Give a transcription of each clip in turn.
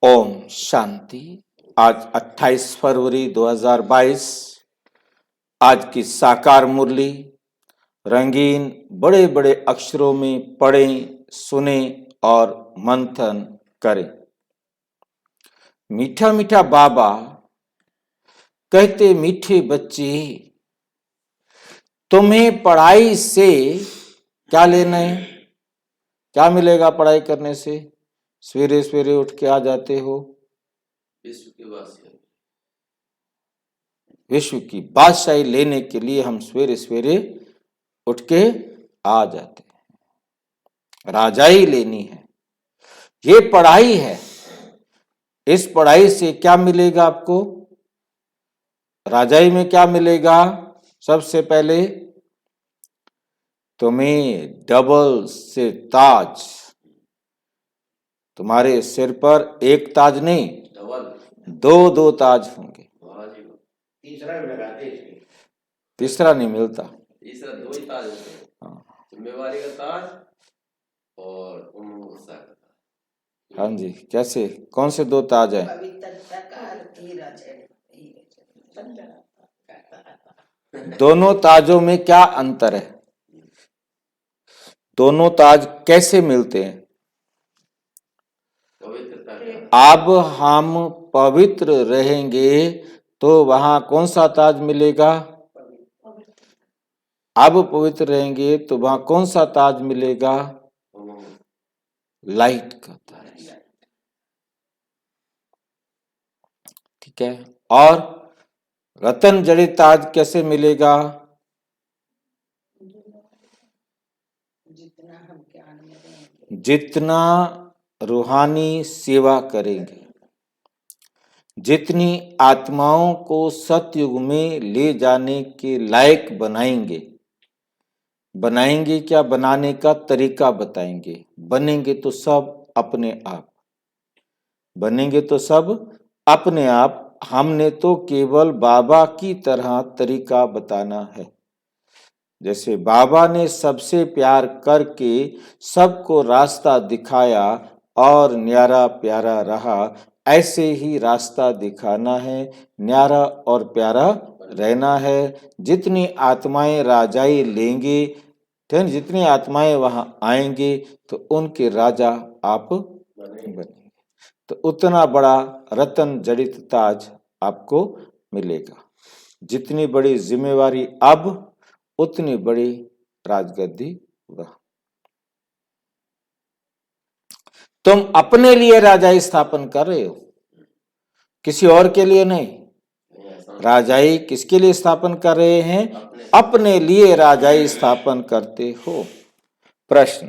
ओम शांति। आज 28 फरवरी 2022। आज की साकार मुरली रंगीन बड़े बड़े अक्षरों में पढ़ें, सुने और मंथन करें। मीठा मीठा बाबा कहते, मीठे बच्चे तुम्हें पढ़ाई से क्या लेना है? क्या मिलेगा पढ़ाई करने से? सवेरे सवेरे उठ के आ जाते हो, विश्व की बादशाही लेने के लिए हम सवेरे सवेरे उठ के आ जाते हैं। राजाई लेनी है, ये पढ़ाई है। इस पढ़ाई से क्या मिलेगा आपको? राजाई में क्या मिलेगा? सबसे पहले तुम्हें डबल से ताज। तुम्हारे सिर पर एक ताज नहीं, दो ताज होंगे। तीसरा नहीं मिलता। तीसरा दो ही ताज होते हैं, जिम्मेवारी का ताज और उम्र का ताज। हाँ जी, कैसे? कौन से दो ताज है? दोनों ताजों में क्या अंतर है? दोनों ताज कैसे मिलते हैं? अब हम पवित्र रहेंगे तो वहां कौन सा ताज मिलेगा? अब पवित्र रहेंगे तो वहां कौन सा ताज मिलेगा? लाइट का ताज। ठीक है। और रतन जड़ित ताज कैसे मिलेगा? जितना रूहानी सेवा करेंगे, जितनी आत्माओं को सतयुग में ले जाने के लायक बनाएंगे क्या? बनाने का तरीका बताएंगे। बनेंगे तो सब अपने आप, बनेंगे तो सब अपने आप। हमने तो केवल बाबा की तरह तरीका बताना है। जैसे बाबा ने सबसे प्यार करके सबको रास्ता दिखाया और न्यारा प्यारा रहा, ऐसे ही रास्ता दिखाना है, न्यारा और प्यारा रहना है। जितनी आत्माएं राजाई लेंगे, जितनी आत्माएं वहां आएंगे तो उनके राजा आप बनेंगे, तो उतना बड़ा रतन जड़ित ताज आपको मिलेगा। जितनी बड़ी जिम्मेवारी अब, उतनी बड़ी राजगद्दी वह। तुम अपने लिए राजाई स्थापन कर रहे हो, किसी और के लिए नहीं। राजाई किसके लिए स्थापन कर रहे हैं? अपने लिए राजाई स्थापन करते हो। प्रश्न,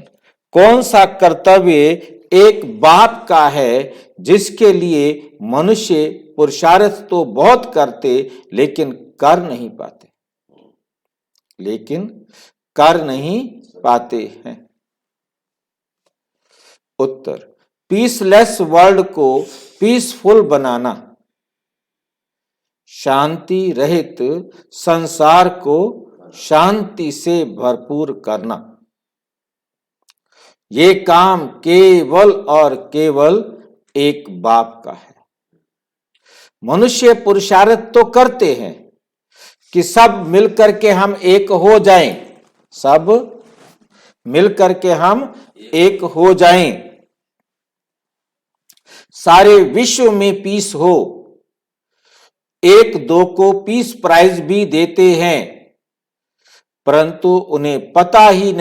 कौन सा कर्तव्य एक बाप का है जिसके लिए मनुष्य पुरुषार्थ तो बहुत करते लेकिन कर नहीं पाते? हैं। उत्तर, पीसलेस वर्ल्ड को पीसफुल बनाना, शांति रहित संसार को शांति से भरपूर करना, ये काम केवल और केवल एक बाप का है। मनुष्य पुरुषार्थ तो करते हैं कि सब मिलकर के हम एक हो जाएं, सब मिलकर के हम एक हो जाएं, सारे विश्व में पीस हो। एक दो को पीस प्राइज भी देते हैं, परंतु उन्हें पता ही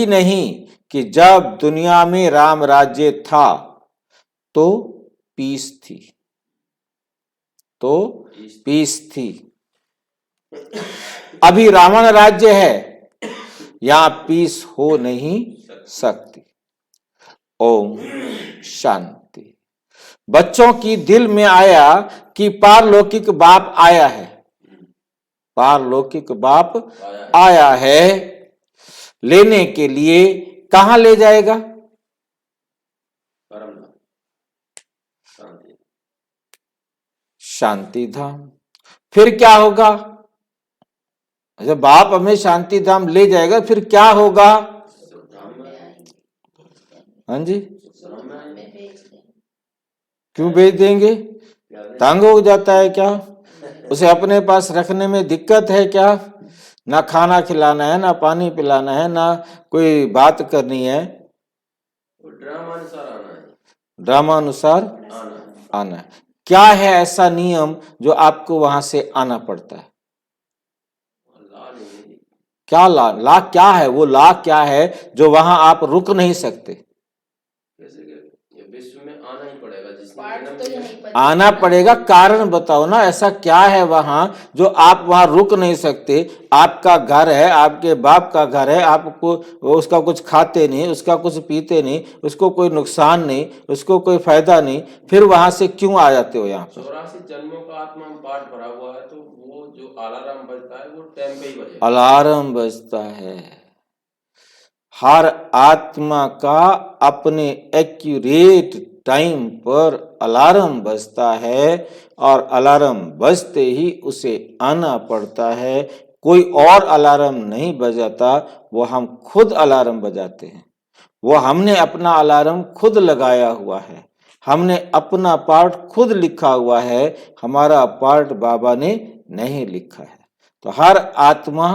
नहीं कि जब दुनिया में राम राज्य था तो पीस थी। अभी रावण राज्य है, यहां पीस हो नहीं सकती। ओम शांति। बच्चों की दिल में आया कि पारलौकिक बाप आया है, पारलौकिक बाप आया है। लेने के लिए कहां ले जाएगा? शांति धाम। फिर क्या होगा? जब बाप हमें शांति धाम ले जाएगा फिर क्या होगा? हाँ जी, सुखधाम में आएंगे। क्यों बेच देंगे? तंग हो जाता है क्या? उसे अपने पास रखने में दिक्कत है क्या? ना खाना खिलाना है, ना पानी पिलाना है, ना कोई बात करनी है, वो ड्रामा अनुसार आना है, ड्रामा अनुसार आना है। आना है। क्या है ऐसा नियम जो आपको वहां से आना पड़ता है? ला नहीं है। क्या ला क्या है? वो ला क्या है जो वहां आप रुक नहीं सकते? कैसे कि ये विश्व में आना ही पड़ेगा, जिसने पाठ जन्म तो लिया। यहीं पर आना पड़ेगा। कारण बताओ ना, ऐसा क्या है वहां जो आप वहां रुक नहीं सकते? आपका घर है, आपके बाप का घर है, आपको उसका कुछ खाते नहीं, उसका कुछ पीते नहीं, उसको कोई नुकसान नहीं, उसको कोई फायदा नहीं, फिर वहां से क्यों आ जाते हो यहाँ पर? 84 जन्मों का आत्मा में पाठ भरा हुआ है, तो वो जो अलार्म बजता है वो टाइम पे ही बजेगा। अलार्म बजता है। हर आत्मा का अपने एक्यूरेट टाइम पर अलार्म बजता है, और अलार्म बजते ही उसे आना पड़ता है। कोई और अलार्म नहीं बजाता, वो हम खुद अलार्म बजाते हैं। वो हमने अपना अलार्म खुद लगाया हुआ है, हमने अपना पार्ट खुद लिखा हुआ है, हमारा पार्ट बाबा ने नहीं लिखा है। तो हर आत्मा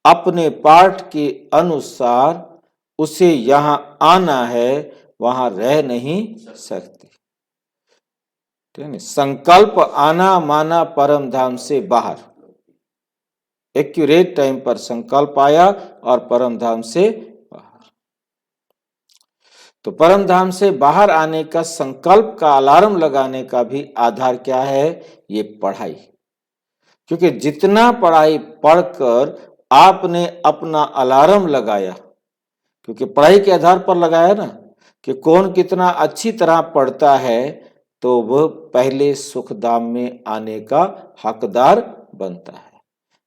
अपने पार्ट के अनुसार उसे यहाँ आना है, वहां रह नहीं सकती। ठीक है? संकल्प आना माना परम धाम से बाहर। एक्यूरेट टाइम पर संकल्प आया और परम धाम से बाहर। तो परम धाम से बाहर आने का संकल्प का अलार्म लगाने का भी आधार क्या है? ये पढ़ाई। क्योंकि जितना पढ़ाई पढ़कर आपने अपना अलार्म लगाया, क्योंकि पढ़ाई के आधार पर लगाया ना, कि कौन कितना अच्छी तरह पढ़ता है, तो वह पहले सुखधाम में आने का हकदार बनता है।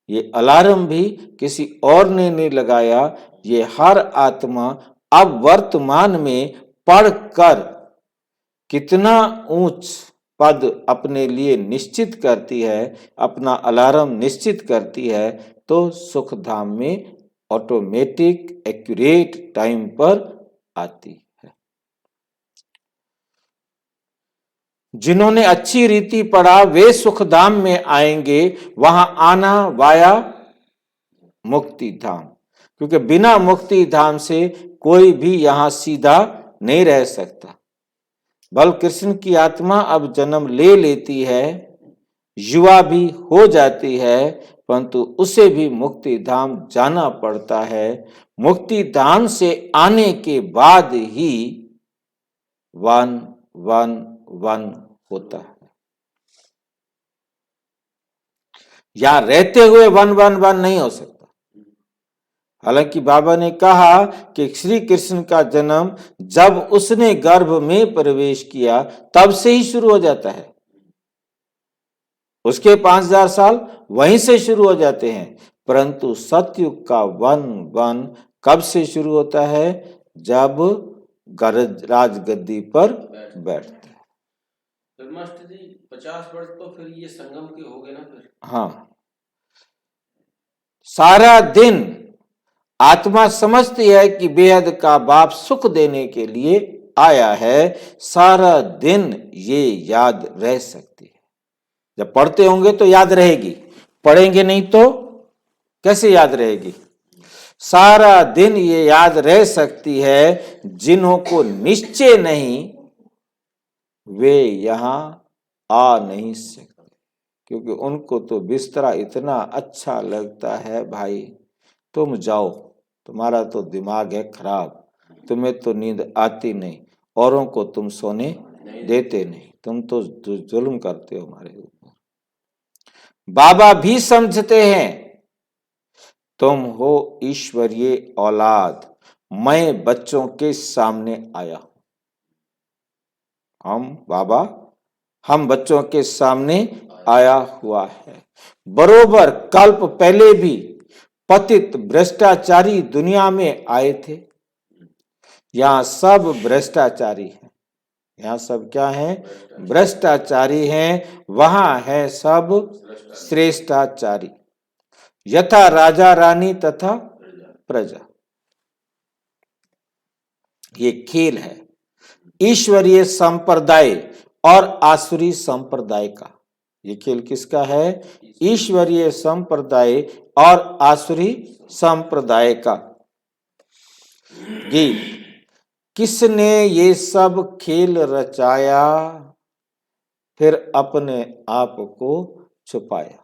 ये अलार्म भी किसी और ने नहीं लगाया, ये हर आत्मा अब वर्तमान में पढ़कर कितना ऊंच पद अपने लिए निश्चित करती है, अपना अलार्म निश्चित करती है, तो सुखधाम में ऑटोमेटिक एक्यूरेट टाइम पर आती है। जिन्होंने अच्छी रीति पढ़ा वे सुखधाम में आएंगे, वहां आना वाया मुक्ति धाम। क्योंकि बिना मुक्ति धाम से कोई भी यहां सीधा नहीं रह सकता। बल कृष्ण की आत्मा अब जन्म ले लेती है, युवा भी हो जाती है, परंतु उसे भी मुक्ति धाम जाना पड़ता है। मुक्ति धाम से आने के बाद ही वन वन वन होता है। या रहते हुए वन वन वन नहीं हो सकता। हालांकि बाबा ने कहा कि श्री कृष्ण का जन्म जब उसने गर्भ में प्रवेश किया तब से ही शुरू हो जाता है। उसके 5000 साल वहीं से शुरू हो जाते हैं, परंतु सतयुग का वन वन कब से शुरू होता है? जब राजगद्दी पर बैठता है। फिर मास्टर जी 50 वर्ष तो फिर ये संगम के हो गए ना फिर। हाँ, सारा दिन आत्मा समझती है कि बेहद का बाप सुख देने के लिए आया है, सारा दिन ये याद रह सकती है। जब पढ़ते होंगे तो याद रहेगी, पढ़ेंगे नहीं तो कैसे याद रहेगी? सारा दिन ये याद रह सकती है। जिन्हों को निश्चय नहीं वे यहां आ नहीं सकते, क्योंकि उनको तो बिस्तरा इतना अच्छा लगता है। भाई तुम जाओ, तुम्हारा तो दिमाग है खराब, तुम्हें तो नींद आती नहीं, औरों को तुम सोने देते नहीं, तुम तो जुल्म करते हो हमारे ऊपर। बाबा भी समझते हैं तुम हो ईश्वरीय औलाद, मैं बच्चों के सामने आया। हम बच्चों के सामने आया हुआ है। बरोबर कल्प पहले भी पतित भ्रष्टाचारी दुनिया में आए थे। यहाँ सब भ्रष्टाचारी हैं। यहाँ सब क्या है? भ्रष्टाचारी हैं। वहां है सब श्रेष्ठाचारी, यथा राजा रानी तथा प्रजा। ये खेल है ईश्वरीय संप्रदाय और आसुरी संप्रदाय का। ये खेल किसका है? ईश्वरीय संप्रदाय और आसुरी संप्रदाय का। गीत, किसने ये सब खेल रचाया, फिर अपने आप को छुपाया।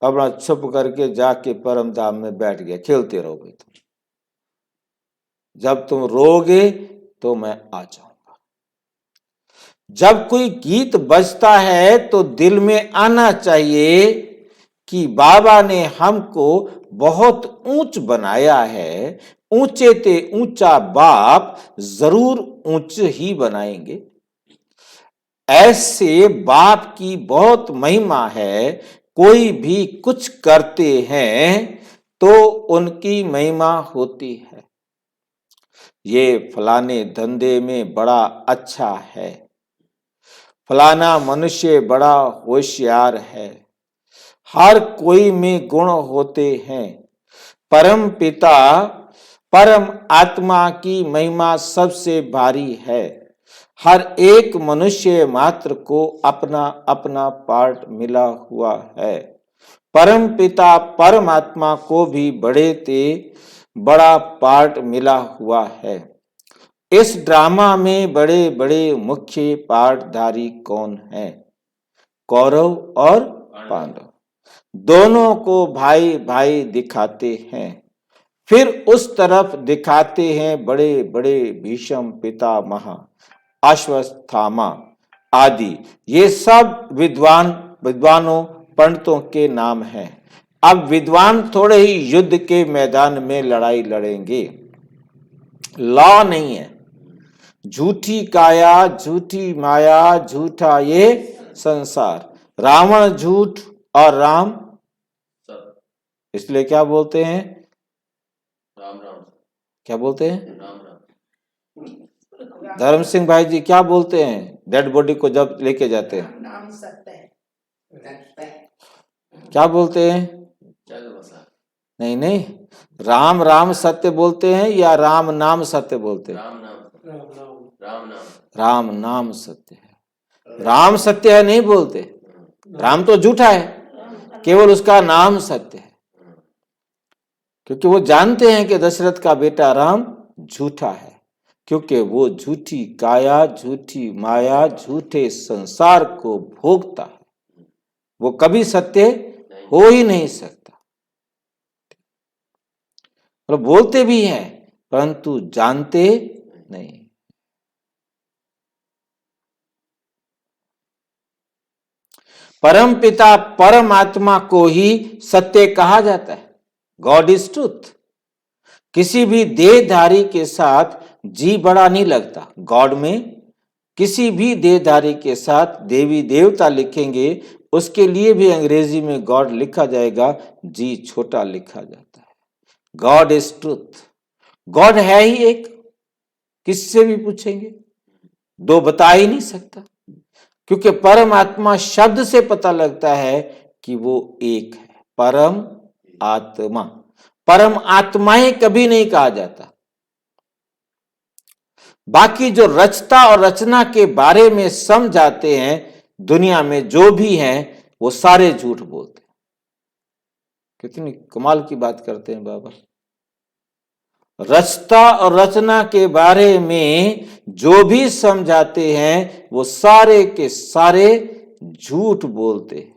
अपना छुप करके जाके परम धाम में बैठ गया, खेलते रहोगे तुम, जब तुम रोगे तो मैं आ जाऊंगा। जब कोई गीत बजता है तो दिल में आना चाहिए कि बाबा ने हमको बहुत ऊंच बनाया है, ऊंचे ते ऊंचा बाप जरूर ऊंच ही बनाएंगे। ऐसे बाप की बहुत महिमा है, कोई भी कुछ करते हैं तो उनकी महिमा होती है। ये फलाने धंधे में बड़ा अच्छा है, फलाना मनुष्य बड़ा होशियार है, हर कोई में गुण होते हैं। परम पिता परम आत्मा की महिमा सबसे भारी है। हर एक मनुष्य मात्र को अपना अपना पार्ट मिला हुआ है। परम पिता परमात्मा को भी बड़े ते बड़ा पार्ट मिला हुआ है। इस ड्रामा में बड़े बड़े मुख्य पार्टधारी कौन है? कौरव और पांडव दोनों को भाई भाई दिखाते हैं। फिर उस तरफ दिखाते हैं बड़े बड़े भीष्म पितामह, अश्वत्थामा आदि। ये सब विद्वानों पंडितों के नाम हैं। अब विद्वान थोड़े ही युद्ध के मैदान में लड़ाई लड़ेंगे, लॉ नहीं है। झूठी काया, झूठी माया, झूठा ये संसार। रावण झूठ और राम, इसलिए क्या बोलते हैं? राम राम। क्या बोलते हैं? राम राम। धर्म सिंह भाई जी क्या बोलते हैं डेड बॉडी को जब लेके जाते हैं? नाम सत्य है। क्या बोलते हैं? चल बसा। नहीं नहीं, राम राम सत्य बोलते हैं या राम नाम सत्य बोलते हैं? राम नाम। राम नाम। राम नाम सत्य है, राम सत्य है नहीं बोलते। राम तो झूठा है, केवल उसका नाम सत्य है, क्योंकि वो जानते हैं कि दशरथ का बेटा राम झूठा है, क्योंकि वो झूठी काया, झूठी माया, झूठे संसार को भोगता है। वो कभी सत्य हो ही नहीं सकता। और बोलते भी हैं परंतु जानते नहीं। परम पिता परमात्मा को ही सत्य कहा जाता है। God is truth. किसी भी देहधारी के साथ जी बड़ा नहीं लगता। गॉड में किसी भी देहधारी के साथ देवी देवता लिखेंगे, उसके लिए भी अंग्रेजी में गॉड लिखा जाएगा, जी छोटा लिखा जाता है। God is truth. गॉड है ही एक, किससे भी पूछेंगे दो बता ही नहीं सकता, क्योंकि परमात्मा शब्द से पता लगता है कि वो एक है। परम आत्मा, परम आत्माएं कभी नहीं कहा जाता। बाकी जो रचता और रचना के बारे में समझाते हैं दुनिया में जो भी हैं, वो सारे झूठ बोलते हैं। कितनी कमाल की बात करते हैं बाबा। रचता और रचना के बारे में जो भी समझाते हैं वो सारे के सारे झूठ बोलते हैं।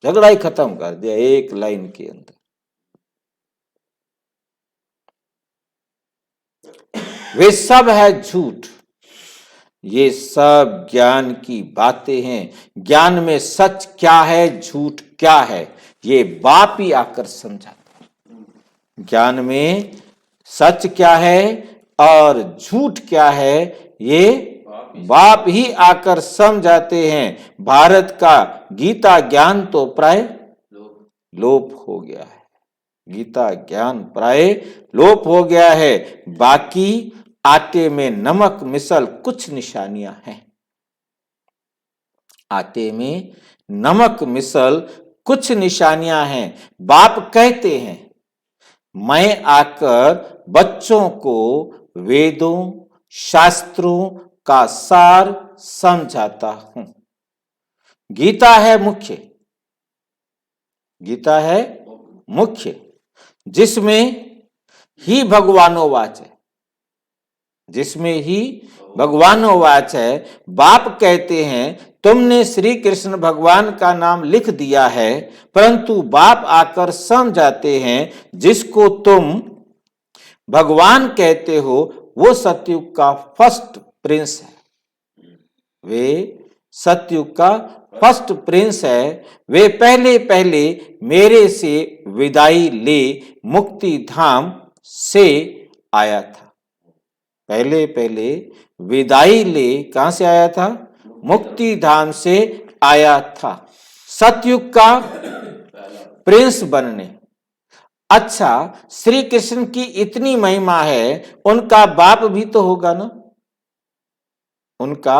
झगड़ा ही खत्म कर दिया एक लाइन के अंदर। वे सब है झूठ। ये सब ज्ञान की बातें हैं। ज्ञान में सच क्या है, झूठ क्या है, ये बाप ही आकर समझाता है। ज्ञान में सच क्या है और झूठ क्या है, ये बाप ही आकर समझाते हैं। भारत का गीता ज्ञान तो प्राय लोप हो गया है। गीता ज्ञान प्राय लोप हो गया है। बाकी आटे में नमक मिसल कुछ निशानियां हैं। आटे में नमक मिसल कुछ निशानियां हैं। बाप कहते हैं मैं आकर बच्चों को वेदों शास्त्रों का सार समझाता हूं। गीता है मुख्य, गीता है मुख्य, जिसमें ही भगवानोवाच है, जिसमें ही भगवानोवाच है। बाप कहते हैं तुमने श्री कृष्ण भगवान का नाम लिख दिया है, परंतु बाप आकर समझाते हैं जिसको तुम भगवान कहते हो वो सतयुग का फर्स्ट प्रिंस है। वे सतयुग का फर्स्ट प्रिंस है। वे पहले पहले मेरे से विदाई ले मुक्ति धाम से आया था। पहले पहले विदाई ले कहां से आया था? मुक्ति धाम से आया था, सतयुग का प्रिंस बनने। अच्छा, श्री कृष्ण की इतनी महिमा है, उनका बाप भी तो होगा ना, उनका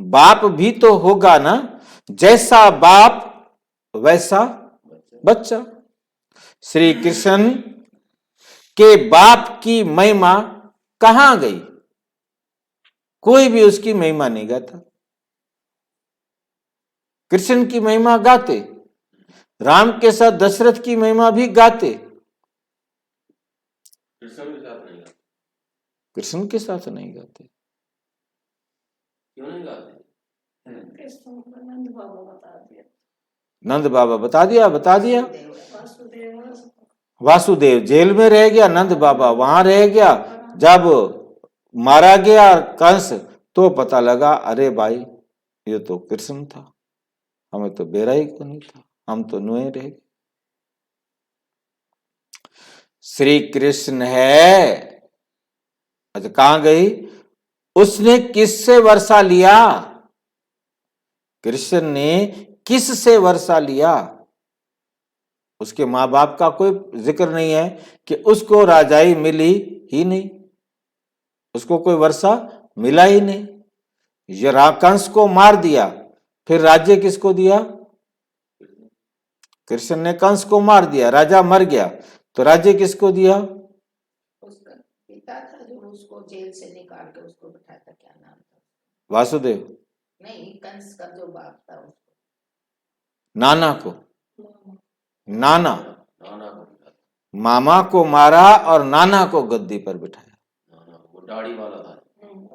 बाप भी तो होगा ना। जैसा बाप वैसा बच्चा। श्री कृष्ण के बाप की महिमा कहां गई? कोई भी उसकी महिमा नहीं गाता। कृष्ण की महिमा गाते, राम के साथ दशरथ की महिमा भी गाते, कृष्ण के साथ नहीं गाते। क्यों नहीं गाते? नंद बाबा बता दिया। वासुदेव जेल में रह गया, नंद बाबा वहां रह गया। जब मारा गया कंस तो पता लगा अरे भाई ये तो कृष्ण था, हमें तो बेरा ही को नहीं था, हम तो नुए रह गए। श्री कृष्ण है। अच्छा कहां गई? उसने किससे वर्षा लिया? कृष्ण ने किससे वर्षा लिया? उसके मां बाप का कोई जिक्र नहीं है कि उसको राजाई मिली ही नहीं, उसको कोई वर्षा मिला ही नहीं। ये कंस को मार दिया, फिर राज्य किसको दिया? कृष्ण ने कंस को मार दिया, राजा मर गया, तो राज्य किसको दिया? उसका पिता था जो उसको जेल से निकाल के उसको बिठाया था, क्या नाम था? वासुदेव नहीं, कंस का जो बाप था उसको, नाना को, नाना नाना को बिठाया, मामा को मारा और नाना को गद्दी पर बिठाया। नाना को, वो दाढ़ी वाला था।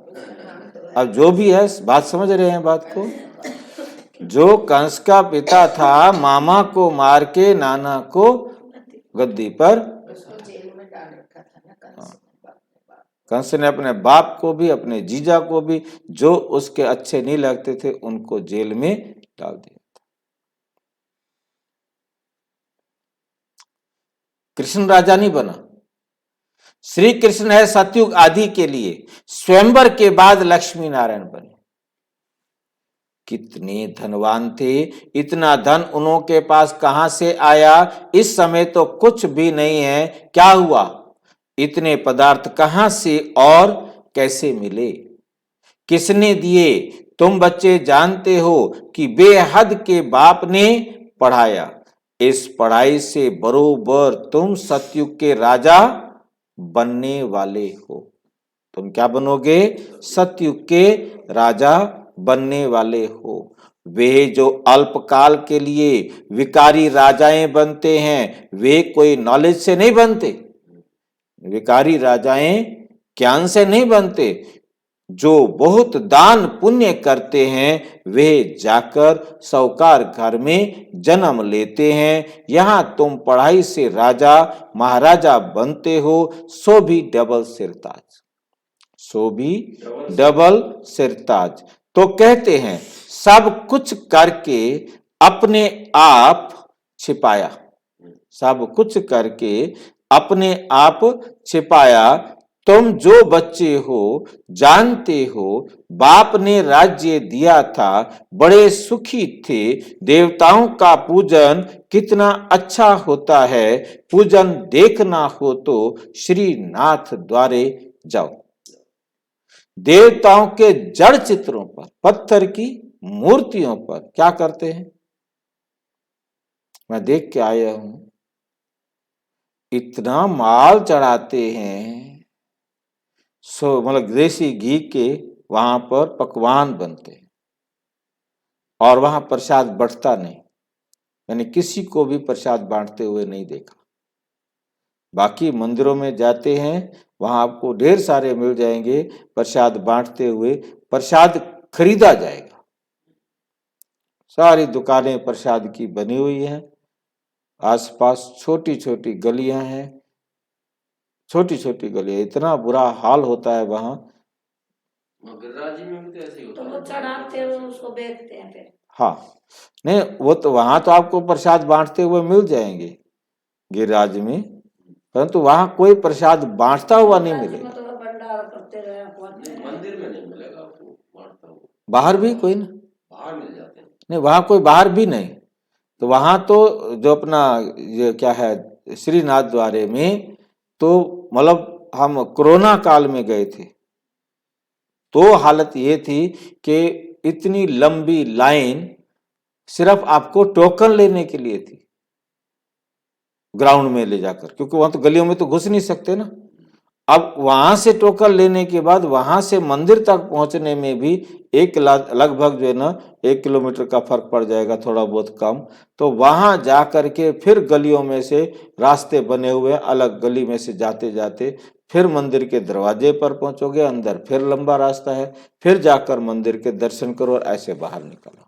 उसका नाम तो है। अब जो भी है बात समझ रहे हैं बात को। जो कंस का पिता था, मामा को मार के नाना को गद्दी पर, उसको जेल में डाल रखा था ना कंस ने, बाप ने। कंस ने अपने बाप को भी अपने जीजा को भी जो उसके अच्छे नहीं लगते थे उनको जेल में डाल दिया था। कृष्ण राजा नहीं बना। श्री कृष्ण है सतयुग आदि के लिए, स्वयंवर के बाद लक्ष्मी नारायण बने। कितने धनवान थे, इतना धन उनके पास कहां से आया? इस समय तो कुछ भी नहीं है, क्या हुआ? इतने पदार्थ कहां से और कैसे मिले? किसने दिए? तुम बच्चे जानते हो कि बेहद के बाप ने पढ़ाया। इस पढ़ाई से बरोबर तुम सतयुग के राजा बनने वाले हो। तुम क्या बनोगे? सतयुग के राजा बनने वाले हो। वे जो अल्पकाल के लिए विकारी राजाएं बनते हैं, वे कोई नॉलेज से नहीं बनते। विकारी राजाएं ज्ञान से नहीं बनते। जो बहुत दान पुण्य करते हैं वे जाकर साहूकार घर में जन्म लेते हैं। यहां तुम पढ़ाई से राजा महाराजा बनते हो, सो भी डबल सिरताज, सो भी डबल सिरताज। तो कहते हैं सब कुछ करके अपने आप छिपाया, सब कुछ करके अपने आप छिपाया। तुम जो बच्चे हो जानते हो, बाप ने राज्य दिया था, बड़े सुखी थे। देवताओं का पूजन कितना अच्छा होता है। पूजन देखना हो तो श्रीनाथ द्वारे जाओ। देवताओं के जड़ चित्रों पर, पत्थर की मूर्तियों पर क्या करते हैं? मैं देख के आया हूं, इतना माल चढ़ाते हैं, सो मतलब देसी घी के वहां पर पकवान बनते हैं और वहां प्रसाद बंटता नहीं, यानी किसी को भी प्रसाद बांटते हुए नहीं देखा। बाकी मंदिरों में जाते हैं, वहां आपको ढेर सारे मिल जाएंगे प्रसाद बांटते हुए, प्रसाद खरीदा जाएगा। सारी दुकानें प्रसाद की बनी हुई हैं, आसपास छोटी छोटी गलियां हैं, छोटी छोटी गलियां, इतना बुरा हाल होता है वहां। गिरिराज जी में भी तो ऐसे ही होता तो है। वो चढ़ाते हैं उसको बेचते हैं फिर। हाँ, नहीं वो तो वहां तो आपको प्रसाद बांटते हुए मिल जाएंगे गिरिराज में, परंतु वहां कोई प्रसाद बांटता हुआ नहीं मिलेगा। तो भंडारा करते रहे, नहीं, मंदिर में नहीं मिलेगा आपको बांटता हुआ। बाहर भी कोई ना, बाहर मिल जाते हैं। नहीं वहां कोई बाहर भी नहीं। तो वहां तो जो अपना ये क्या है श्रीनाथ द्वारे में, तो मतलब हम कोरोना काल में गए थे, तो हालत ये थी कि इतनी लंबी लाइन सिर्फ आपको टोकन लेने के लिए थी ग्राउंड में ले जाकर, क्योंकि वहां तो गलियों में तो घुस नहीं सकते ना। अब वहां से टोकन लेने के बाद वहां से मंदिर तक पहुंचने में भी लगभग जो है ना 1 किलोमीटर का फर्क पड़ जाएगा, थोड़ा बहुत कम। तो वहां जा करके फिर गलियों में से रास्ते बने हुए, अलग गली में से जाते जाते फिर मंदिर के दरवाजे पर पहुंचोगे, अंदर फिर लंबा रास्ता है, फिर जाकर मंदिर के दर्शन करो और ऐसे बाहर निकलो।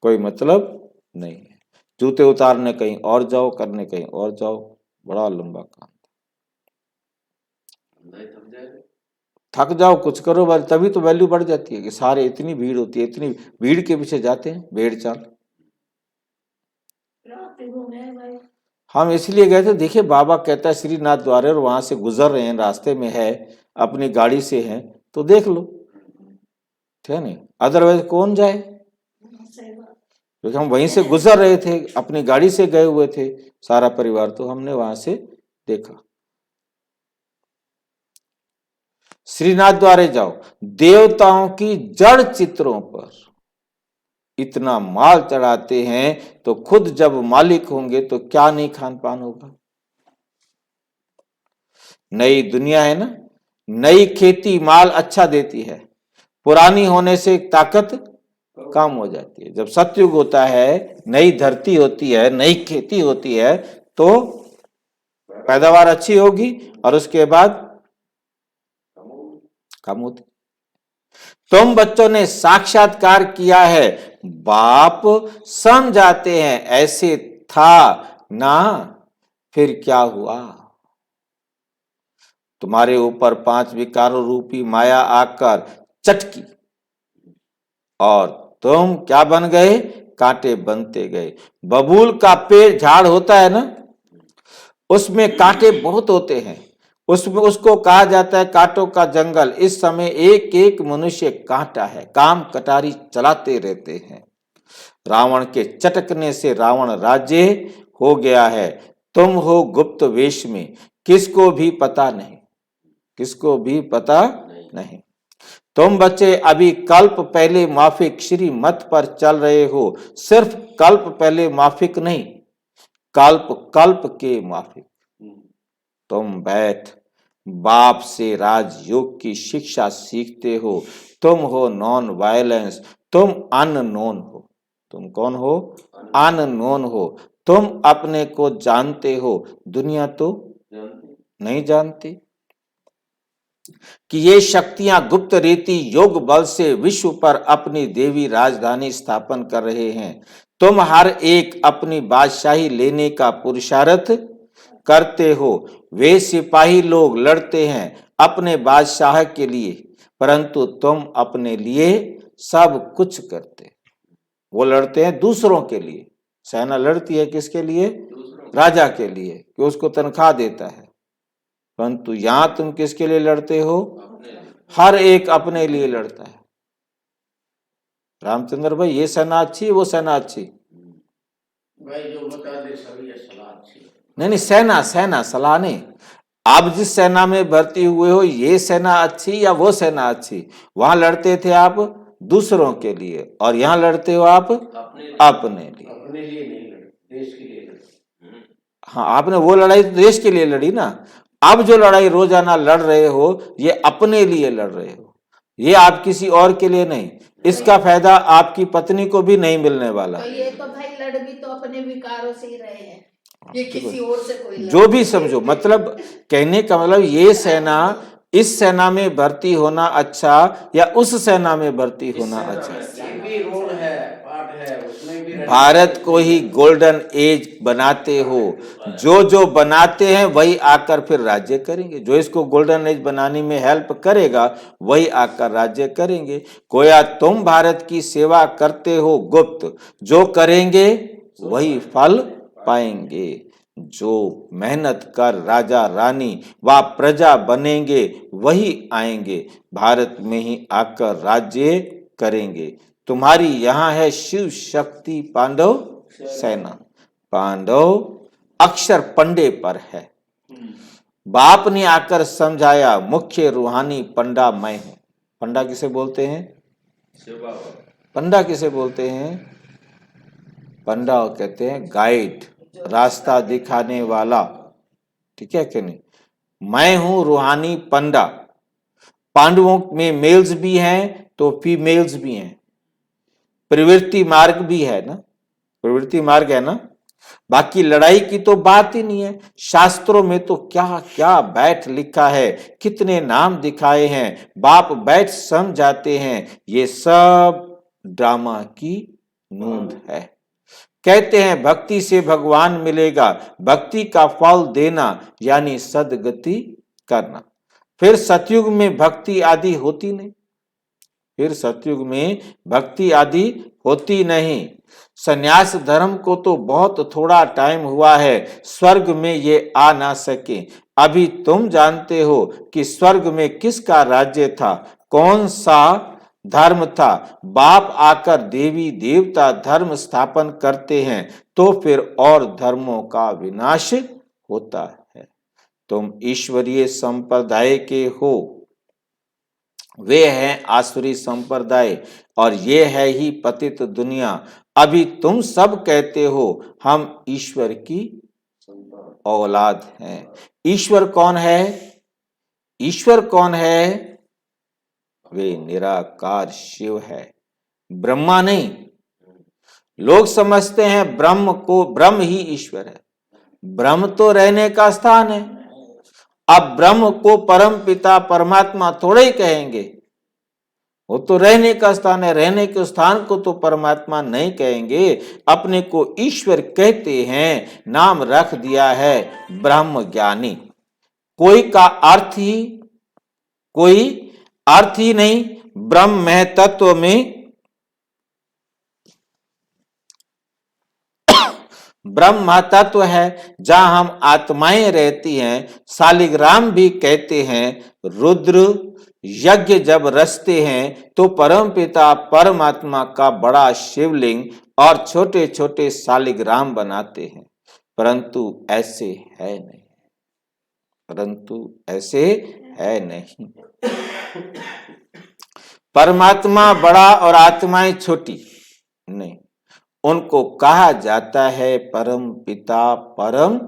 कोई मतलब नहीं है, जूते उतारने कहीं और जाओ, करने कहीं और जाओ, बड़ा लंबा काम। थक जाएगा। थक जाओ कुछ करो, तभी तो वैल्यू बढ़ जाती है कि सारे इतनी भीड़ होती है, इतनी भीड़ के पीछे जाते हैं भेड़ चाल। हम इसलिए गए थे, देखिए बाबा कहता है श्रीनाथ द्वारे और वहां से गुजर रहे हैं, रास्ते में है, अपनी गाड़ी से हैं तो देख लो, ठीक है नहीं, अदरवाइज कौन जाए, क्योंकि हम वहीं से गुजर रहे थे, अपनी गाड़ी से गए हुए थे सारा परिवार, तो हमने वहां से देखा। श्रीनाथ द्वारे जाओ, देवताओं की जड़ चित्रों पर इतना माल चढ़ाते हैं, तो खुद जब मालिक होंगे तो क्या नहीं खान पान होगा। नई दुनिया है ना, नई खेती माल अच्छा देती है, पुरानी होने से ताकत कम हो जाती है। जब सतयुग होता है, नई धरती होती है, नई खेती होती है, तो पैदावार अच्छी होगी और उसके बाद कम होती। तुम बच्चों ने साक्षात्कार किया है, बाप समझाते हैं ऐसे था ना, फिर क्या हुआ। तुम्हारे ऊपर 5 विकारों रूपी माया आकर चटकी और तुम क्या बन गए, कांटे बनते गए। बबूल का पेड़ झाड़ होता है ना, उसमें कांटे बहुत होते हैं, उसमें उसको कहा जाता है कांटों का जंगल। इस समय एक एक मनुष्य कांटा है, काम कटारी चलाते रहते हैं। रावण के चटकने से रावण राज्य हो गया है, तुम हो गुप्त वेश में, किसको भी पता नहीं, किसको भी पता नहीं। तुम बच्चे अभी कल्प पहले माफिक श्री मत पर चल रहे हो, सिर्फ कल्प पहले माफिक नहीं, कल्प कल्प के माफिक। तुम बैठ बाप से राजयोग की शिक्षा सीखते हो, तुम हो नॉन वायलेंस, तुम अननोन हो। तुम कौन हो, अननोन हो। तुम अपने को जानते हो, दुनिया तो नहीं जानती कि ये शक्तियां गुप्त रीति योग बल से विश्व पर अपनी देवी राजधानी स्थापन कर रहे हैं। तुम हर एक अपनी बादशाही लेने का पुरुषार्थ करते हो। वे सिपाही लोग लड़ते हैं अपने बादशाह के लिए, परंतु तुम अपने लिए सब कुछ करते। वो लड़ते हैं दूसरों के लिए, सेना लड़ती है किसके लिए, राजा के लिए, कि उसको तनख्वाह देता है, परंतु यहां तुम किसके लिए लड़ते हो, हर एक अपने लिए लड़ता है। रामचंद्र भाई ये सेना अच्छी, वो सेना अच्छी, भाई जो बता दे सभी सलाह अच्छी। नहीं सेना सेना सलाह नहीं। आप जिस सेना में भर्ती हुए हो, ये सेना अच्छी या वो सेना अच्छी। वहां लड़ते थे आप दूसरों के लिए और यहाँ लड़ते हो आप अपने लिए। अपने लिए नहीं लड़ते, देश के लिए लड़ते। हाँ, आपने वो लड़ाई तो देश के लिए लड़ी ना। अब जो लड़ाई रोजाना लड़ रहे हो ये अपने लिए लड़ रहे हो, ये आप किसी और के लिए नहीं। इसका फायदा आपकी पत्नी को भी नहीं मिलने वाला। तो ये तो भाई लड़ भी तो अपने विकारों से ही रहे हैं, ये किसी और से कोई लड़ जो भी समझो, मतलब कहने का मतलब ये सेना, इस सेना में भर्ती होना अच्छा या उस सेना में भर्ती होना अच्छा? ये भी रोल है, पार्ट है, उसमें भी भारत को ही गोल्डन एज बनाते हो, जो जो बनाते हैं वही आकर फिर राज्य करेंगे। जो इसको गोल्डन एज बनाने में हेल्प करेगा वही आकर राज्य करेंगे। गोया तुम भारत की सेवा करते हो गुप्त, जो करेंगे वही फल पाएंगे। जो मेहनत कर राजा रानी व प्रजा बनेंगे वही आएंगे, भारत में ही आकर राज्य करेंगे। तुम्हारी यहाँ है शिव शक्ति पांडव सेना। पांडव अक्षर पंडे पर है। बाप ने आकर समझाया मुख्य रूहानी पंडा मैं हूं। पंडा किसे बोलते हैं? पंडा किसे बोलते हैं? पंडा कहते हैं गाइड, रास्ता दिखाने वाला। ठीक है कि नहीं? मैं हूं रूहानी पंडा। पांडवों में मेल्स भी हैं तो फीमेल्स भी हैं। प्रवृत्ति मार्ग भी है ना, प्रवृत्ति मार्ग है ना। बाकी लड़ाई की तो बात ही नहीं है। शास्त्रों में तो क्या क्या बैठ लिखा है, कितने नाम दिखाए हैं, बाप बैठ समझाते हैं। ये सब ड्रामा की नूंद है। कहते हैं भक्ति से भगवान मिलेगा, भक्ति का फल देना यानी सदगति करना। फिर सतयुग में भक्ति आदि होती नहीं, फिर सतयुग में भक्ति आदि होती नहीं। संन्यास धर्म को तो बहुत थोड़ा टाइम हुआ है, स्वर्ग में ये आ ना सके। अभी तुम जानते हो कि स्वर्ग में किसका राज्य था, कौन सा धर्म था। बाप आकर देवी देवता धर्म स्थापन करते हैं तो फिर और धर्मों का विनाश होता है। तुम ईश्वरीय संप्रदाय के हो, वे हैं आसुरी संप्रदाय, और ये है ही पतित दुनिया। अभी तुम सब कहते हो हम ईश्वर की औलाद हैं। ईश्वर कौन है? ईश्वर कौन है? वे निराकार शिव है, ब्रह्मा नहीं। लोग समझते हैं ब्रह्म को, ब्रह्म ही ईश्वर है। ब्रह्म तो रहने का स्थान है। अब ब्रह्म को परम पिता परमात्मा थोड़े ही कहेंगे, वो तो रहने का स्थान है। रहने के स्थान को तो परमात्मा नहीं कहेंगे। अपने को ईश्वर कहते हैं, नाम रख दिया है ब्रह्म ज्ञानी। कोई का अर्थ ही, कोई अर्थ ही नहीं। ब्रह्म महतत्व में ब्रह्म तत्व है जहां हम आत्माएं रहती हैं। शालिग्राम भी कहते हैं रुद्र यज्ञ जब रचते हैं तो परम पिता परमात्मा का बड़ा शिवलिंग और छोटे छोटे शालिग्राम बनाते हैं, परंतु ऐसे है नहीं, परंतु ऐसे है नहीं। परमात्मा बड़ा और आत्माएं छोटी नहीं, उनको कहा जाता है परम पिता परम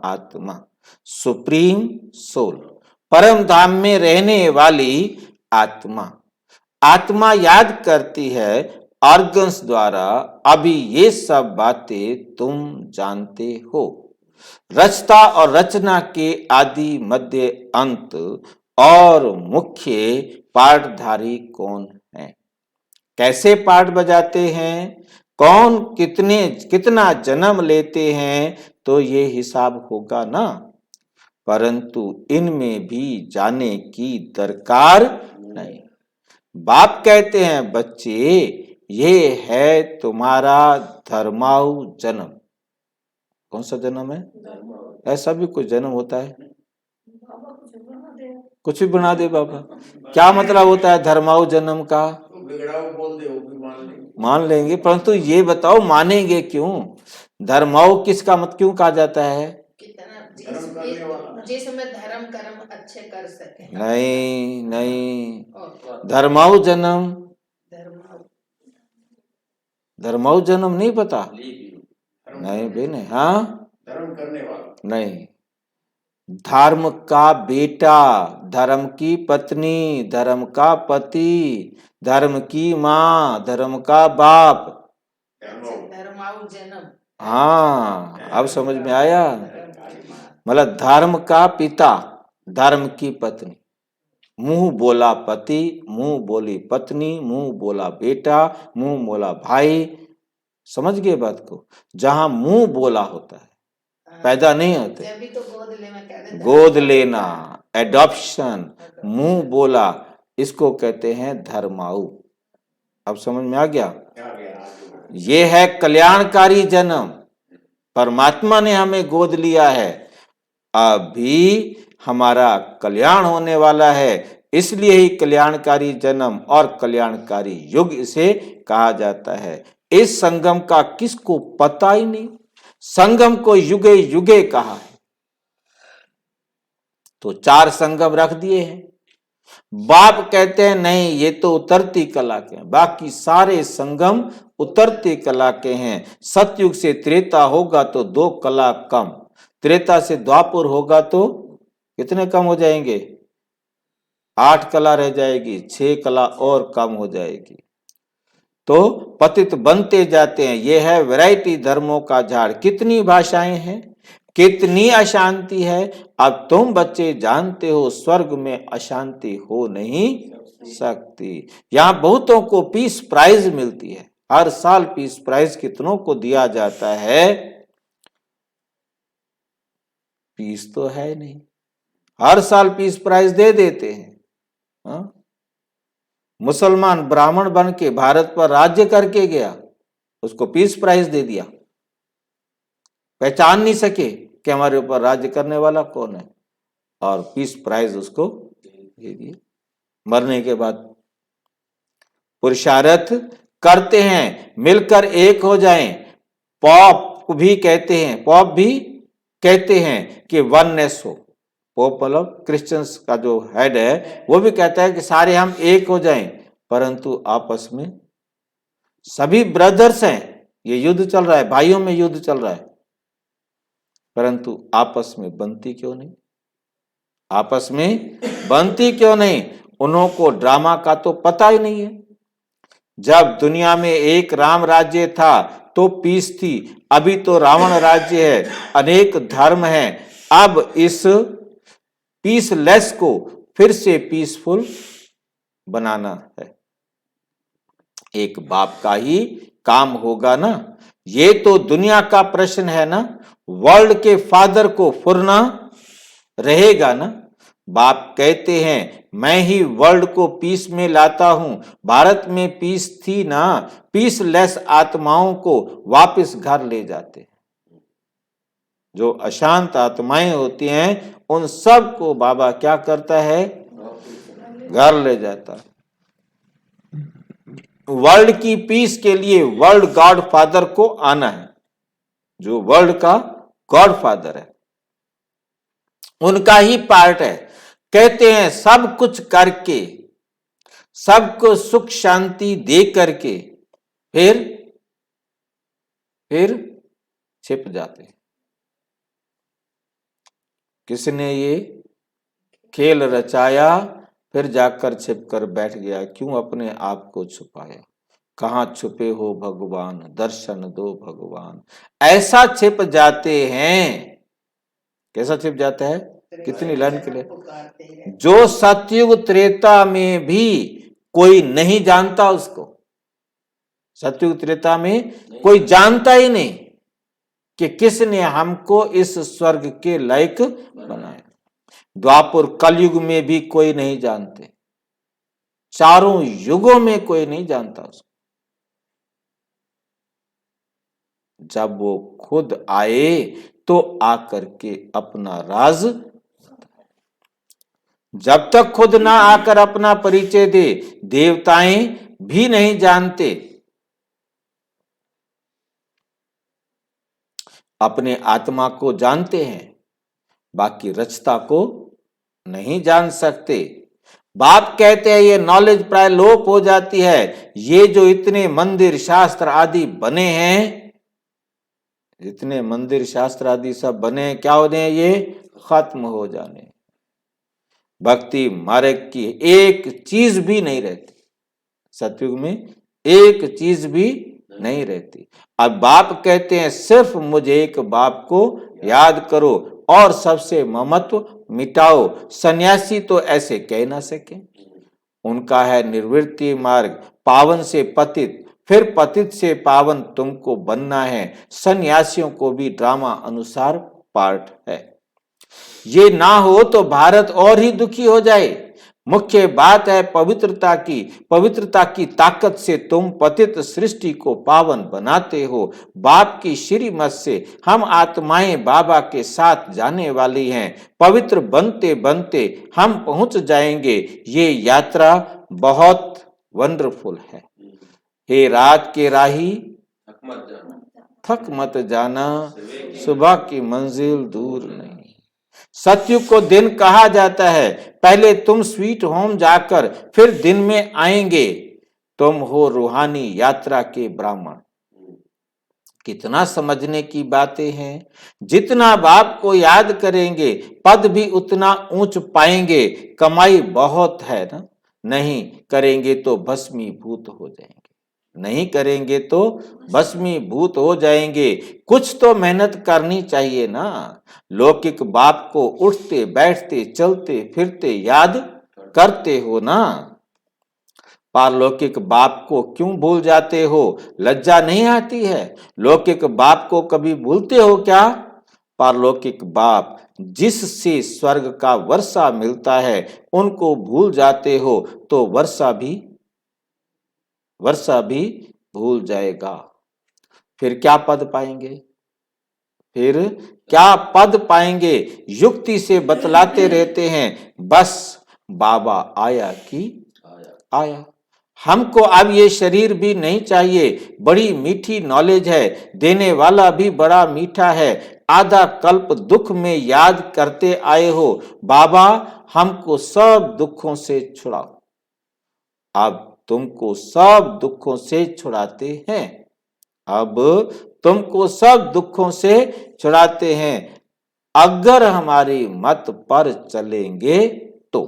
आत्मा, सुप्रीम सोल, परम धाम में रहने वाली आत्मा। आत्मा याद करती है ऑर्गन्स द्वारा। अभी ये सब बातें तुम जानते हो। रचता और रचना के आदि मध्य अंत और मुख्य पाठधारी कौन है, कैसे पाठ बजाते हैं, कौन कितना जन्म लेते हैं, तो ये हिसाब होगा ना। परंतु इनमें भी जाने की दरकार नहीं। बाप कहते हैं बच्चे ये है तुम्हारा धर्माऊ जन्म। कौन सा जन्म है? ऐसा भी कुछ जन्म होता है? कुछ भी बना दे बाबा। क्या मतलब होता है धर्माऊ जन्म का? बोल दे, वो भी मान लेंगे, परंतु ये बताओ मानेंगे क्यों? धर्माऊ किसका मत क्यों कहा जाता है? जिसमें धर्म कर्म अच्छे कर सके। नहीं नहीं, धर्माऊ जन्म, धर्माऊ जन्म नहीं पता? नहीं बेने। हाँ धर्म करने वाला। नहीं, धर्म का बेटा, धर्म की पत्नी, धर्म का पति, धर्म की माँ, धर्म का बाप। धर्माऊ जन्म। हाँ, अब समझ में आया। धर्म मतलब धर्म का पिता, धर्म की पत्नी, मुंह बोला पति, मुंह बोली पत्नी, मुंह बोला बेटा, मुंह बोला भाई। समझ गए बात को? जहां मुंह बोला होता है, पैदा नहीं होते। जब भी तो गोद लेना कहते हैं, गोद लेना, एडॉप्शन, मुंह बोला, इसको कहते हैं धर्माऊ। अब समझ में आ गया? ये है कल्याणकारी जन्म। परमात्मा ने हमें गोद लिया है, अभी हमारा कल्याण होने वाला है, इसलिए ही कल्याणकारी जन्म और कल्याणकारी युग इसे कहा जाता है। इस संगम का किसको पता ही नहीं, संगम को युगे युगे कहा है। तो 4 संगम रख दिए हैं। बाप कहते हैं नहीं, ये तो उतरती कला के हैं, बाकी सारे संगम उतरती कला के हैं। सतयुग से त्रेता होगा तो 2 कला कम, त्रेता से द्वापर होगा तो कितने कम हो जाएंगे? 8 कला रह जाएगी, 6 कला और कम हो जाएगी। तो पतित बनते जाते हैं। यह है वैरायटी धर्मों का झाड़। कितनी भाषाएं हैं, कितनी अशांति है। अब तुम बच्चे जानते हो स्वर्ग में अशांति हो नहीं सकती। यहाँ बहुतों को पीस प्राइज मिलती है, हर साल पीस प्राइज कितनों को दिया जाता है? पीस तो है नहीं, हर साल पीस प्राइज दे देते हैं। हाँ? मुसलमान ब्राह्मण बन के भारत पर राज्य करके गया, उसको पीस प्राइज दे दिया, पहचान नहीं सके कि हमारे ऊपर राज्य करने वाला कौन है, और पीस प्राइज उसको दे दिया। मरने के बाद पुरुषार्थ करते हैं, मिलकर एक हो जाएं। पॉप भी कहते हैं, पॉप भी कहते हैं कि वननेस हो। पोप मतलब क्रिश्चियंस का जो हेड है, वो भी कहता है कि सारे हम एक हो जाएं, परंतु आपस में सभी ब्रदर्स हैं। ये युद्ध चल रहा है, भाइयों में युद्ध चल रहा है, परंतु आपस में बनती क्यों नहीं? आपस में बनती क्यों नहीं? उन्होंने ड्रामा का तो पता ही नहीं है। जब दुनिया में एक राम राज्य था तो पीस थी, अभी तो रावण राज्य है, अनेक धर्म हैं। अब इस पीसलेस को फिर से पीसफुल बनाना है। एक बाप का ही काम होगा ना। ये तो दुनिया का प्रश्न है ना, वर्ल्ड के फादर को फुरना रहेगा ना। बाप कहते हैं मैं ही वर्ल्ड को पीस में लाता हूं। भारत में पीस थी ना, पीसलेस आत्माओं को वापस घर ले जाते हैं। जो अशांत आत्माएं होती हैं उन सब को बाबा क्या करता है? घर ले जाता है। वर्ल्ड की पीस के लिए वर्ल्ड गॉड फादर को आना है, जो वर्ल्ड का गॉड फादर है, उनका ही पार्ट है। कहते हैं सब कुछ करके, सबको सुख शांति दे करके फिर छिप जाते हैं। किसने ये खेल रचाया, फिर जाकर छिपकर बैठ गया। क्यों अपने आप को छुपाया? कहाँ छुपे हो भगवान, दर्शन दो भगवान। ऐसा छिप जाते हैं। कैसा छिप जाता है? कितनी लाइन के लिए? जो सतयुग त्रेता में भी कोई नहीं जानता उसको। सतयुग त्रेता में कोई जानता ही नहीं कि किसने हमको इस स्वर्ग के लायक बनाया। द्वापर कलयुग में भी कोई नहीं जानते, चारों युगों में कोई नहीं जानता उसको। जब वो खुद आए तो आकर के अपना राज, जब तक खुद ना आकर अपना परिचय दे, देवताएं भी नहीं जानते। अपने आत्मा को जानते हैं, बाकी रचता को नहीं जान सकते। बाप कहते हैं ये नॉलेज प्राय लोप हो जाती है। ये जो इतने मंदिर शास्त्र आदि बने हैं, जितने मंदिर शास्त्र आदि सब बने क्या होने, ये खत्म हो जाने। भक्ति मार्ग की एक चीज भी नहीं रहती, सतयुग में एक चीज भी नहीं रहती। अब बाप कहते हैं सिर्फ मुझे एक बाप को याद करो और सबसे ममत्व मिटाओ। सन्यासी तो ऐसे कह ना सके, उनका है निर्वृत्ति मार्ग, पावन से पतित, फिर पतित से पावन तुमको बनना है। सन्यासियों को भी ड्रामा अनुसार पार्ट है। ये ना हो तो भारत और ही दुखी हो जाए। मुख्य बात है पवित्रता की। पवित्रता की ताकत से तुम पतित सृष्टि को पावन बनाते हो। बाप की श्रीमत से हम आत्माएं बाबा के साथ जाने वाली हैं। पवित्र बनते बनते हम पहुंच जाएंगे। ये यात्रा बहुत वंडरफुल है। हे रात के राही थक मत जाना, सुबह की मंजिल दूर नहीं। सतयुग को दिन कहा जाता है। पहले तुम स्वीट होम जाकर फिर दिन में आएंगे। तुम हो रूहानी यात्रा के ब्राह्मण। कितना समझने की बातें हैं। जितना बाप को याद करेंगे पद भी उतना ऊंच पाएंगे। कमाई बहुत है ना, नहीं करेंगे तो भस्मीभूत हो जाएंगे। नहीं करेंगे तो भस्मीभूत हो जाएंगे। कुछ तो मेहनत करनी चाहिए ना। लौकिक बाप को उठते बैठते चलते फिरते याद करते हो ना। पारलौकिक बाप को क्यों भूल जाते हो? लज्जा नहीं आती है? लौकिक बाप को कभी भूलते हो क्या? पारलौकिक बाप जिससे स्वर्ग का वर्षा मिलता है उनको भूल जाते हो तो वर्षा भी भूल जाएगा। फिर क्या पद पाएंगे? फिर क्या पद पाएंगे? युक्ति से बतलाते रहते हैं बस बाबा आया कि आया। हमको अब ये शरीर भी नहीं चाहिए। बड़ी मीठी नॉलेज है, देने वाला भी बड़ा मीठा है। आधा कल्प दुख में याद करते आए हो। बाबा हमको सब दुखों से छुड़ाओ। अब तुमको सब दुखों से छुड़ाते हैं। अब तुमको सब दुखों से छुड़ाते हैं। अगर हमारी मत पर चलेंगे तो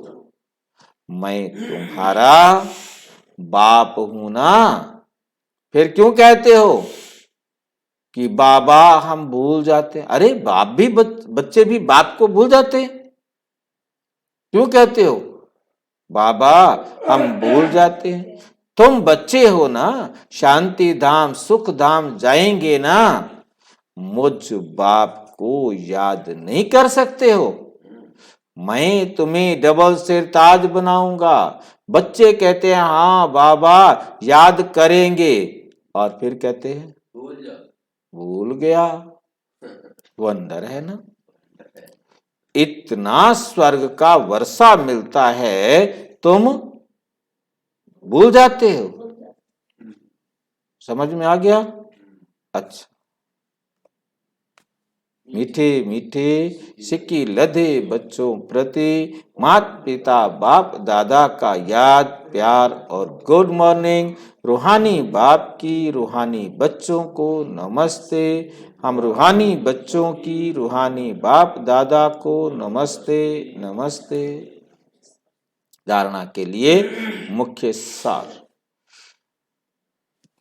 मैं तुम्हारा बाप हूं ना। फिर क्यों कहते हो कि बाबा हम भूल जाते? अरे बाप भी बच्चे भी बाप को भूल जाते। क्यों कहते हो बाबा हम भूल जाते हैं? तुम बच्चे हो ना, शांति धाम सुख धाम जाएंगे ना। मुझ बाप को याद नहीं कर सकते हो? मैं तुम्हें डबल सिर ताज बनाऊंगा। बच्चे कहते हैं हाँ बाबा याद करेंगे, और फिर कहते हैं भूल गया। वंडर है ना। इतना स्वर्ग का वर्षा मिलता है तुम भूल जाते हो। समझ में आ गया? अच्छा। मीठे मीठे सिक्की लदे बच्चों प्रति माता पिता बाप दादा का याद प्यार और गुड मॉर्निंग। रूहानी बाप की रूहानी बच्चों को नमस्ते। हम रूहानी बच्चों की रूहानी बाप दादा को नमस्ते नमस्ते। धारणा के लिए मुख्य सार।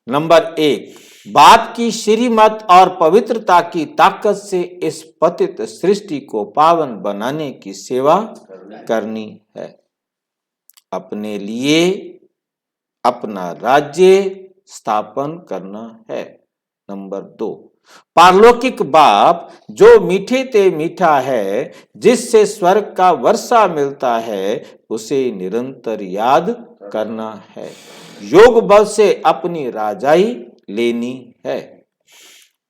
नंबर 1, बाप की श्रीमत और पवित्रता की ताकत से इस पतित सृष्टि को पावन बनाने की सेवा करनी है। अपने लिए अपना राज्य स्थापन करना है। नंबर 2, पारलौकिक बाप जो मीठे ते मीठा है, जिससे स्वर्ग का वर्षा मिलता है, उसे निरंतर याद करना है। योग बल से अपनी राजाई लेनी है।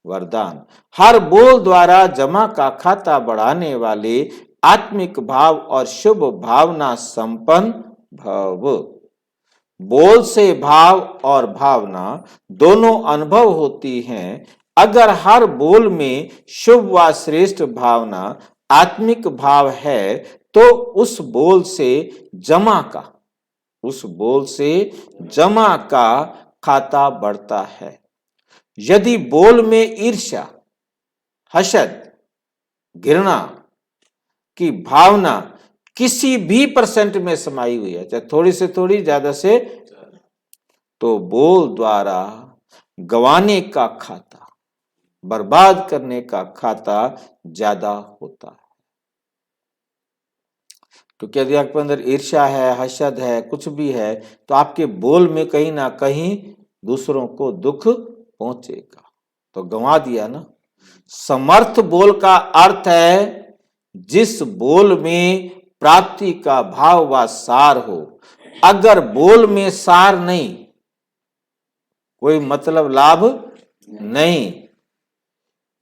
वरदान, हर बोल द्वारा जमा का खाता बढ़ाने वाले आत्मिक भाव और शुभ भावना संपन्न भव। बोल से भाव और भावना दोनों अनुभव होती हैं। अगर हर बोल में शुभ व श्रेष्ठ भावना आत्मिक भाव है तो उस बोल से जमा का खाता बढ़ता है। यदि बोल में ईर्ष्या हसद, घृणा की भावना किसी भी परसेंट में समाई हुई है, चाहे थोड़ी से थोड़ी, ज्यादा से, तो बोल द्वारा गंवाने का खाता, बर्बाद करने का खाता ज्यादा होता है। क्योंकि यदि आपके अंदर ईर्ष्या है, हसद है, कुछ भी है, तो आपके बोल में कहीं ना कहीं दूसरों को दुख पहुंचेगा, तो गंवा दिया ना। समर्थ बोल का अर्थ है जिस बोल में प्राप्ति का भाव व सार हो। अगर बोल में सार नहीं, कोई मतलब लाभ नहीं,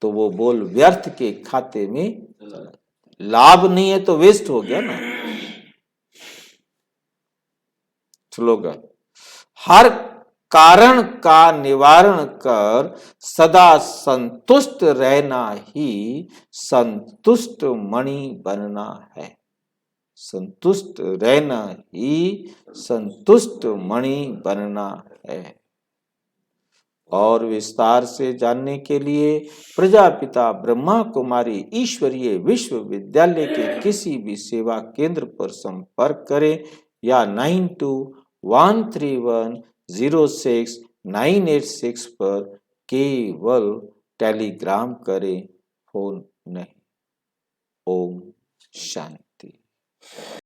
तो वो बोल व्यर्थ के खाते में, लाभ नहीं है तो वेस्ट हो गया ना। स्लोगन, हर कारण का निवारण कर सदा संतुष्ट रहना ही संतुष्ट मणि बनना है। संतुष्ट रहना ही संतुष्ट मणि बनना है। और विस्तार से जानने के लिए प्रजापिता ब्रह्मा कुमारी ईश्वरीय विश्वविद्यालय के किसी भी सेवा केंद्र पर संपर्क करें या 9213106986 पर केवल टेलीग्राम करें, फोन नहीं। ओम शांति।